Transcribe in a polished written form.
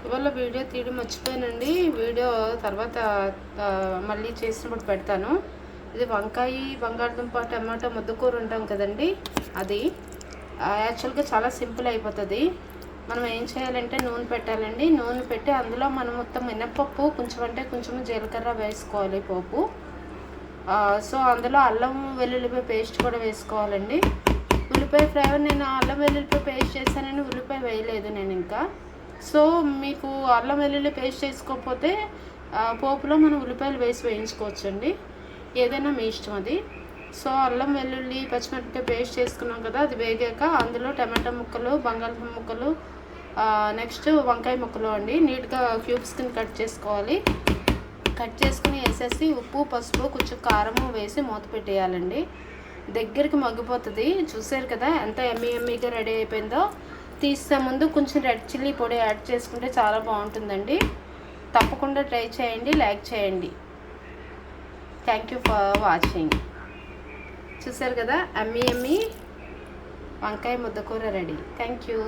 ఇవాళ వీడియో తీయడం మర్చిపోయానండి. వీడియో తర్వాత మళ్ళీ చేసినప్పుడు పెడతాను. ఇది వంకాయ, బంగాళదుంప, టమాటో ముద్దకూర ఉంటాం కదండి, అది యాక్చువల్గా చాలా సింపుల్ అయిపోతుంది. మనం ఏం చేయాలంటే నూనె పెట్టాలండి. నూనె పెట్టి అందులో మనం మొత్తం మినప్పప్పు కొంచెం అంటే కొంచెం జీలకర్ర వేసుకోవాలి పోపు. సో అందులో అల్లం వెల్లుల్లిపాయ పేస్ట్ కూడా వేసుకోవాలండి. ఉల్లిపాయ ఫ్లేవర్ నేను అల్లం వెల్లుల్లిపాయ పేస్ట్ చేశానని ఉల్లిపాయ వేయలేదు నేను ఇంకా. సో మీకు అల్లం వెల్లుల్లి పేస్ట్ చేసుకోకపోతే పోపులో మనం ఉల్లిపాయలు వేసి వేయించుకోవచ్చండి, ఏదైనా మీ ఇష్టం అది. సో అల్లం వెల్లుల్లి పచ్చిమిరపకాయ పేస్ట్ చేసుకున్నాం కదా, అది వేగాక అందులో టమాటా ముక్కలు, బంగాళదుంప ముక్కలు, నెక్స్ట్ వంకాయ ముక్కలు అండి నీట్గా క్యూబ్స్ కింద కట్ చేసుకోవాలి. కట్ చేసుకుని వేసేసి ఉప్పు, పసుపు, కొంచెం కారము వేసి మూత పెట్టేయాలండి. దగ్గరికి మగ్గిపోతుంది. చూసారు కదా ఎంత ఎమ్మీగా రెడీ అయిపోయిందో. తీసే ముందు కొంచెం రెడ్ చిల్లీ పొడి యాడ్ చేసుకుంటే చాలా బాగుంటుందండి. తప్పకుండా ట్రై చేయండి, లైక్ చేయండి. Thank you for watching. చూసారు కదా ఎమ్మీ వంకాయ ముద్దకూర రెడీ. Thank you.